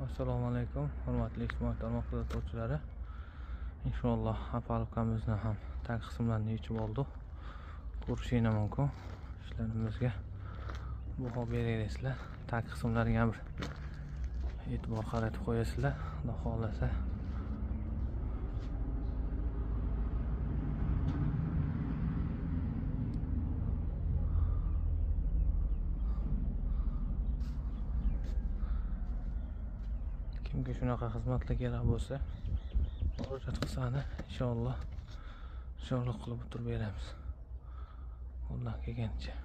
Assalomu alaykum, hurmatli ijtimoiy tarmoq kuzatuvchilari. Inshaalloh apalkamizni ham tag qismlarini yechib oldik. Ko'rishingiz mumkin. Ishlarimizga baho beraysizlar. Tag qismlariga bir e'tibor qaratib qo'yasizlar. Xudo xolasa. Kimga shunaqa xizmatlar kerak bo'lsa, murojaat qilsani, inshaalloh qilib o'tirib beramiz. Qo'ldan kelgancha.